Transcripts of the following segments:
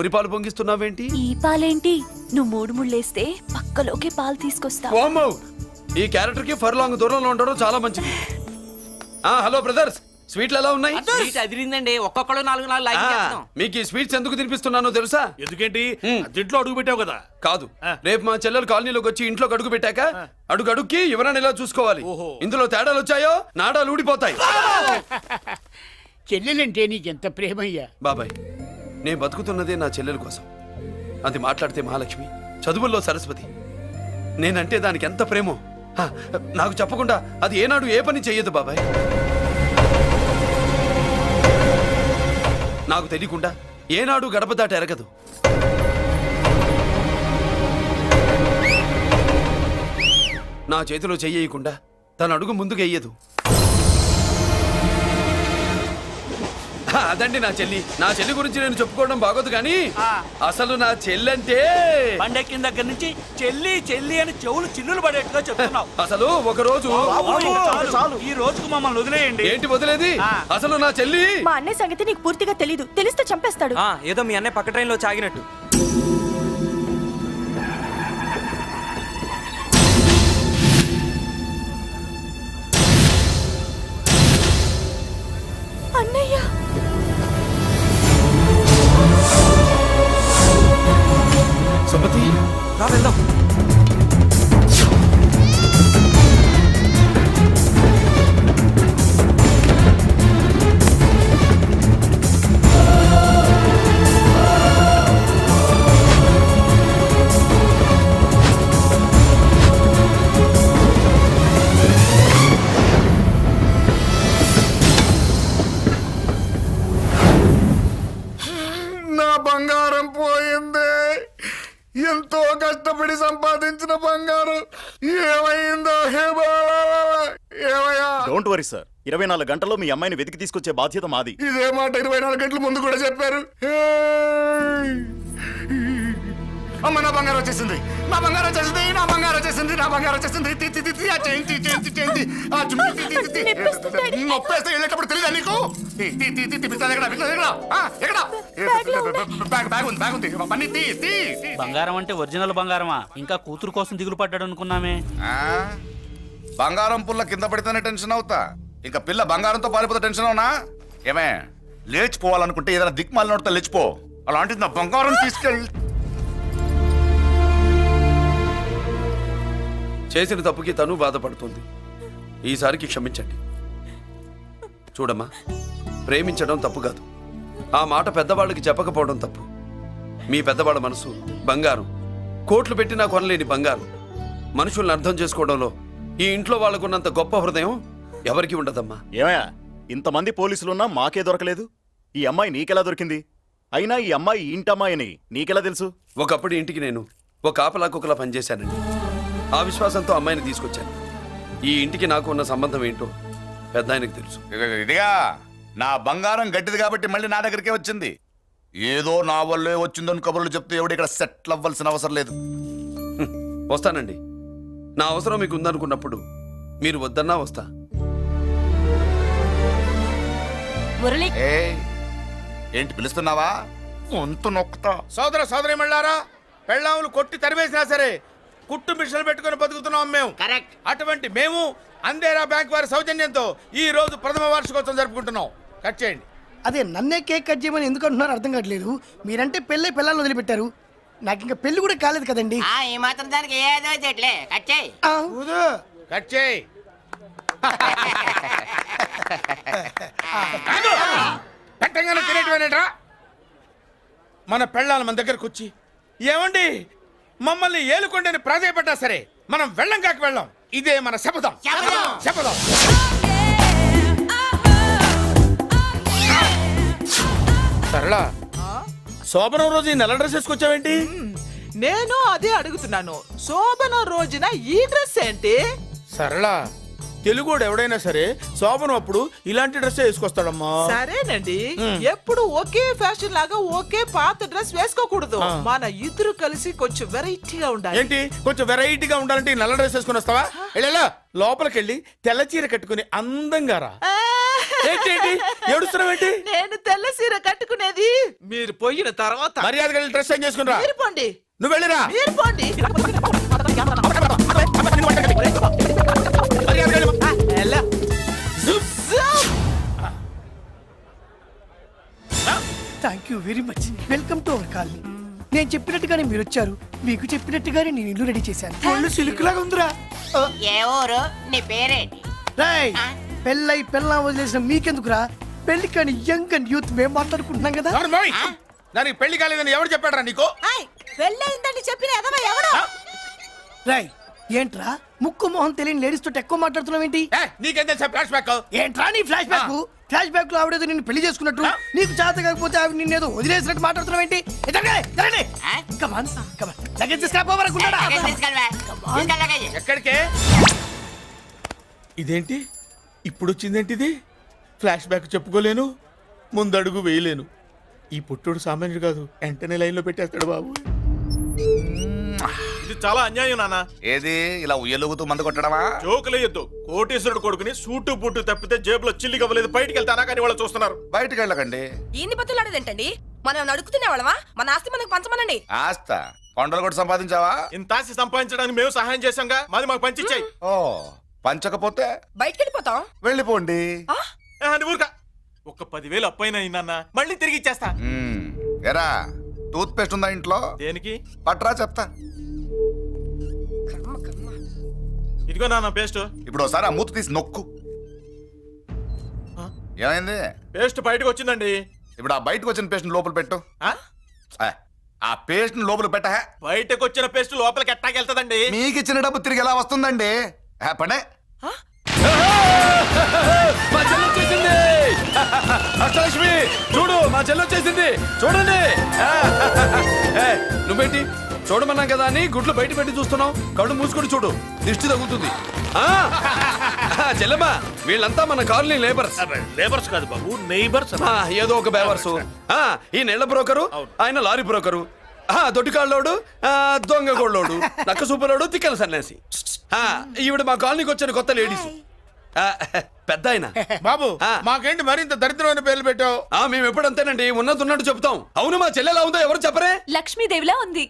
పాలు పొంగిస్తున్నావేంటి? ఈ పాలేంటి? నువ్వు మూడు ముళ్ళేస్తే పక్కలోకి పాలు తీసుకొస్తా. వామ్మో, ఈ క్యారెక్టర్ కి ఫర్లాంగ్ దూరంలో ఉండడం చాలా మంచిది. హలో బ్రదర్స్, స్వీట్లు ఎలా ఉన్నాయి? అదిరిందండి, ఒక్కొక్కడు 4 లైక్ చేస్తాం. మీకు ఈ స్వీట్స్ ఎందుకు తినిపిస్తున్నానో తెలుసా? ఎందుకేంటి? ఇంట్లో అడుగు పెట్టావు కదా. కాదు, రేపు మా చెల్లెలు కాలనీలోకి వచ్చి ఇంట్లో అడుగు పెట్టాక అడుగుకి ఎవరైనా ఇలా చూసుకోవాలి. ఇందులో తేడాలు వచ్చాయో నాడాలు ఊడిపోతాయి. చెల్లెలంటే నీకెంత ప్రేమయ్యా? బాబాయ్, నేను బతుకుతున్నదే నా చెల్లెల కోసం. అది మాట్లాడితే మహాలక్ష్మి, చదువుల్లో సరస్వతి. నేనంటే దానికి ఎంత ప్రేమో నాకు చెప్పకుండా అది ఏనాడు ఏ పని చెయ్యదు బాబాయ్. నాకు తెలియకుండా ఏనాడు గడప దాట ఎరగదు. నా చేతిలో చెయ్యకుండా తన అడుగు ముందుకు వెయ్యదు. అదండి నా చెల్లి. నా చెల్లి గురించి నేను చెప్పుకోవడం బాగోదు కానీ అసలు నా చెల్లంటే పండెక్కిన దగ్గర నుంచి చెల్లి చెల్లి అని చెవులు చిల్లులు పడేట్టుగా చెప్తున్నావు. అసలు ఒక రోజు ఈ రోజుకు మమ్మల్ని వదిలేయండి. ఏంటి వదిలేది? అసలు నా చెల్లి. మా అన్నయ్య సంగతి నీకు పూర్తిగా తెలీదు. తెలిస్తే చంపేస్తాడు. ఏదో మీ అన్నయ్య పక్క ట్రైన్ లో చాగినట్టు. అన్నయ్య, సుమతి, రా వెళ్దాం. నా బంగారం పోయింది. ఎంతో కష్టపడి సంపాదించిన బంగారం ఏమైందో? ఏమయ్యా? డోంట్ వరీ సార్, 24 గంటల్లో మీ అమ్మాయిని వెతికి తీసుకొచ్చే బాధ్యత మాది. ఇదే మాట 24 గంటల ముందు కూడా చెప్పారు. అమ్మ, నా బంగారం వచ్చేసింది, నా బంగారం వచ్చేసింది, నా బంగారం వచ్చేసింది, నా బంగారం వచ్చేసింది. నొప్పేస్తే వెళ్ళేటప్పుడు తెలియదా నీకు? బంగారం అంటే ఒరిజినల్ బంగారమా? ఇంకా కూతురు కోసం దిగులు పడ్డాడు అనుకున్నామే. బంగారం పుల్ల కింద పడితేనే టెన్షన్ అవుతా, ఇంకా పిల్ల బంగారంతో పారిపోతే టెన్షన్ అవునా? ఏమే, లేచిపోవాలనుకుంటే ఏదైనా దిక్మాలి నోడితే లేచిపో. అలాంటిది నా బంగారం తీసుకెళ్ళి. చేసిన తప్పుకి తను బాధపడుతుంది. ఈసారికి క్షమించండి. చూడమ్మా, ప్రేమించడం తప్పు కాదు. ఆ మాట పెద్దవాళ్ళకి చెప్పకపోవడం తప్పు. మీ పెద్దవాళ్ళ మనసు బంగారం, కోట్లు పెట్టినా కొనలేని బంగారం. మనుషుల్ని అర్థం చేసుకోవడంలో ఈ ఇంట్లో వాళ్ళకున్నంత గొప్ప హృదయం ఎవరికి ఉండదమ్మా. ఏమయ్యా, ఇంతమంది పోలీసులున్నా మాకే దొరకలేదు. ఈ అమ్మాయి నీకెలా దొరికింది? అయినా ఈ అమ్మాయి ఇంటమ్మాయి అని నీకెలా తెలుసు? ఒకప్పుడు ఇంటికి నేను ఒక ఆపలాకొకలా పనిచేశానండి. ఆ విశ్వాసంతో అమ్మాయిని తీసుకొచ్చాను. ఈ ఇంటికి నాకు ఉన్న సంబంధం ఏంటో పెద్ద ఆయనకు తెలుసు. ఇదిగా నా బంగారం గట్టిది కాబట్టి మళ్ళీ నా దగ్గరికే వచ్చింది. ఏదో నా వల్లే వచ్చిందని కబుర్లు చెప్తే ఎవడు ఇక్కడ సెటిల్ అవ్వాల్సిన అవసరం లేదు. వస్తానండి. నా అవసరం మీకు ఉందనుకున్నప్పుడు మీరు వద్దన్నా వస్తా. ఏంటి పిలుస్తున్నావా? గొంతు నొక్కుతా. సోదర సోదరి మళ్ళారా, పెళ్ళాములు కొట్టి తరివేసినా సరే కుట్టు మిషన్లు పెట్టుకుని బతుకుతున్నాం మేము. కరెక్ట్. అటువంటి మేము అందేరా బ్యాంక్ వారి సౌజన్యంతో ఈ రోజు ప్రథమ వార్షికోత్సవం జరుపుకుంటున్నాం. కట్ చేయండి. అదే నన్నే కేక్ కట్ చేయమని ఎందుకు అంటున్నారు అర్థం కావట్లేదు. మీరంటే పెళ్ళై పిల్లల్ని వదిలిపెట్టారు, నాకు ఇంకా పెళ్లి కూడా కాలేదు కదండి. ఈ మాత్రం దానికి ఏదో చెట్లే. కట్ చేయి. కట్ చేయి. పెట్టంగానే తినేటివేనేట్రా? మన పెళ్ళాలు మన దగ్గరకు వచ్చి ఏమండి మమ్మల్ని ఏలుకొండని ప్రాధాయపడ్డా సరే మనం వెళ్ళం కాక వెళ్ళం. ఇదే మన శపథం. శపథం. సరళా, శోభనం రోజు ఈ నెల డ్రెస్ వేసుకొచ్చావేంటి? నేను అదే అడుగుతున్నాను. శోభనం రోజున ఈ డ్రెస్ ఏంటి? సరళా, తెలుగుడు ఎవడైనా సరే శోభనం అప్పుడు ఇలాంటి డ్రెస్ వేసుకొస్తాడమ్మా. సరేనండి, ఎప్పుడు ఒకే ఫ్యాషన్ లాగా ఒకే పాత డ్రెస్ వేసుకోకూడదు. మన ఇద్దరు కలిసి కొంచెం వెరైటీగా ఉండాలి. ఏంటి కొంచెం వెరైటీగా ఉండాలంటే నల్ల డ్రెస్ వేసుకుని వస్తావా? లోపలికి వెళ్ళి తెల్ల చీర కట్టుకుని అందంగా రా. ఏంటి ఏడుస్తున్నావేంటి? నేను తెల్ల సీర కట్టుకునేది మీరు పోయిన తర్వాత. మర్యాదగా డ్రెస్ చేంజ్ చేసుకుని రా. మీరు పోండి, నువ్వు వెళ్ళిరా. మీరు పోండి. మర్యాదగా వెళ్ళు. ఎలా? Thank you very much. Welcome to our colony. నేను చెప్పినట్టుగానే మీరు వచ్చారు, మీకు చెప్పినట్టుగానే నేను ఇల్లు రెడీ చేశాను. ఒళ్ళు సిల్క్ లాగా ఉందిరా. ఏ ఊరు? నీ పేరేంటి? రాయ్ పెళ్ళై పెళ్ళా వదిలేసిన మీకెందుకురా? పెళ్లి కాని యంగ్ అండ్ యూత్ మేము మాట్లాడుకుంటున్నాం కదా. అవును మోయ్. దానికి పెళ్లి కాలేదని ఎవరు చెప్పాడరా నీకు? పెళ్ళయిందని చెప్పిన ఎదవ ఎవడు? రాయ్ ఏంట్రా ముక్కు మొహం తెలియని లేడీస్ తోటి ఎక్కువ మాట్లాడుతున్నావు ఏంటి? నీకేం తెలుసా ఫ్లాష్ బ్యాక్? ఏంట్రా నీ ఫ్లాష్ బ్యాక్? ఫ్లాష్ బ్యాక్ లో ఆవిడేదో నిన్ను పెళ్లి చేసుకున్నట్టు, నీకు చేత కాకపోతే ఆవిడ నిన్నేదో వదిలేసినట్టు మాట్లాడుతున్నావు ఏంటి? ఎక్కడికే? ఇదేంటి ఇప్పుడు వచ్చిందేంటి? ఇది ఫ్లాష్ బ్యాక్ చెప్పుకోలేను, ముందడుగు వేయలేను. ఈ పుట్టుడు సామాన్యుడు కాదు, వెంటనే లైన్ లో పెట్టేస్తాడు బాబు. ఇది చాలా అన్యాయం నాన్న. ఏది ఇలా ఉయ్యలుగుతూ మందు కొట్టడమా? జోకులేయొద్దు. కోటేశ్వరుడు కొడుకుని సూటు బుట్టు తప్పితే జేబులో చిల్లి కవ్వలేదు, బయటికి వెళ్తానా కానీ వాళ్ళు చూస్తున్నారు. బయటికి వెళ్ళకండి. ఏంది బతులాడేదేంటండి? మనం నడుకుతున్న వాళ్ళమా? మన ఆస్తి మనకు పంచమనండి. ఆస్త కొండలు కూడా సంపాదించావా? ఇంత ఆస్తి సంపాదించడానికి మేము సహాయం చేశాంగా, మాది మాకు పంచిచ్చాయి. ఓ పంచకపోతే బయటికి వెళ్ళిపోతాం. వెళ్ళిపోండి. ఊరుకా. ఒక 10,000 అప్పైనా నాన్న, మళ్ళీ తిరిగి ఇచ్చేస్తా. ఎరా టూత్ పేస్ట్ ఉందా ఇంట్లో? దేనికి? పట్రా చెప్తా. ఇదిగో నాన్న పేస్ట్. ఇప్పుడు ఒకసారి ఆ మూత తీసి నొక్కు. ఏమైంది? పేస్ట్ బయటకు వచ్చిందండి. ఇప్పుడు ఆ బయటకు వచ్చిన పేస్ట్ లోపల పెట్టు. ఆ? ఆ పేస్ట్ లోపల పెట్ట. బయటకు వచ్చిన పేస్ట్ లోపలికి ఎట్టాకెళ్తదండి? మీకు ఇచ్చిన డబ్బు తిరిగి ఎలా వస్తుందండి? పనే మా చెల్లి వచ్చేసింది. అష్టలక్ష్మి చూడు, మా చెల్లి వచ్చేసింది చూడండి. నువ్వేంటి చూడమన్నాం కదా అని గుడ్లు బయట పెట్టి చూస్తున్నావు? కళ్ళు మూసుకొని చూడు, దిష్టి తగ్గుతుంది. చెల్లెమ్మా వీళ్ళంతా మన కాలనీ లేబర్స్. లేబర్స్ కాదు బాబు, నైబర్స్. ఏదో ఒక బేవర్సు. ఈ నెల బ్రోకరు, ఆయన లారీ బ్రోకరు, దొడ్డికాళ్ళోడు, దొంగ గోళ్ళోడు, నక్క సూపరోడు, తిక్కల సన్యాసి. ఈవిడ మా కాలనీకి వచ్చిన కొత్త లేడీస్. పెద్ద ఆయన. బాబు మాకేంటి మరింత దరిద్రమైన పేర్లు పెట్టావు? మేము ఎప్పుడు అంతేనండి, ఉన్నది ఉన్నట్టు చెప్తాం. అవును మా చెల్లెలా ఉందో ఎవరు చెప్పరే? లక్ష్మీదేవిలా ఉంది.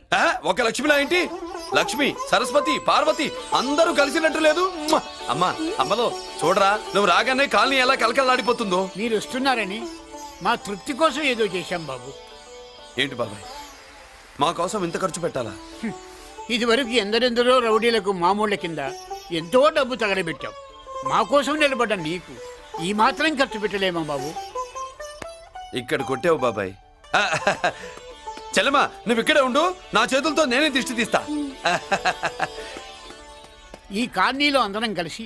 ఒక లక్ష్మిలా ఏంటి? లక్ష్మి, సరస్వతి, పార్వతి అందరూ కలిసినట్టు లేదు. అమ్మా అమ్మలో చూడరా, నువ్వు రాగానే కాలనీ ఎలా కలకలాడిపోతుందో. మీరు వస్తున్నారని మా తృప్తి కోసం ఏదో చేశాం బాబు. ఏంటి బాబాయ్, మా కోసం ఇంత ఖర్చు పెట్టాలా? ఇదివరకు ఎందరెందరో రౌడీలకు మామూళ్ళ కింద ఎంతో డబ్బు తగలబెట్టాం. మా కోసం నిలబడ్డ నీకు ఈ మాత్రం ఖర్చు పెట్టలేమా బాబు? ఇక్కడ కొట్టావు బాబాయ్. చెల్లెమ్మా నువ్వు ఇక్కడే ఉండు, నా చేతులతో నేనే దిష్టి తీస్తా. ఈ కాలనీలో అందరం కలిసి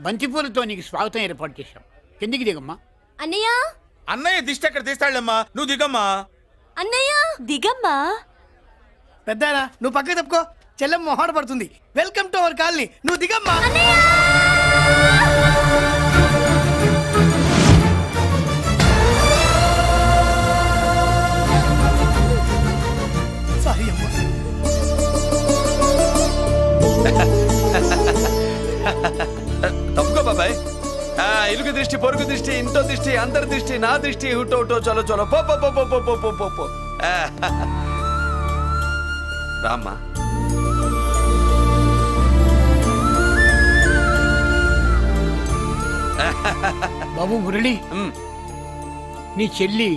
బంతిపూలతో నీకు స్వాగతం ఏర్పాటు చేశాం. కిందికి దిగమ్మా. అన్నయ్య అన్నయ్య దిష్టి ఎక్కడ తీస్తాడమ్మా? నువ్వు దిగమ్మా. అన్నయ్య దిగమ్మా. పెద్దారా నువ్వు పక్కకి తప్పుకో, చెల్లెమ్మ మొహాట పడుతుంది. వెల్కమ్ టు అవర్ కాలనీ, నువ్వు దిగమ్మా. సారీ అమ్మా. తప్పుకో బాబాయ్. ఇరుగు దృష్టి, పొరుగు దృష్టి, ఇంటో దృష్టి, అందరి దృష్టి, నా దృష్టి, హుటో హుటో చలో చలో పో పో పో పో పో పో పో పో. రామ్మా. బాబు మురళి, నీ చెల్లి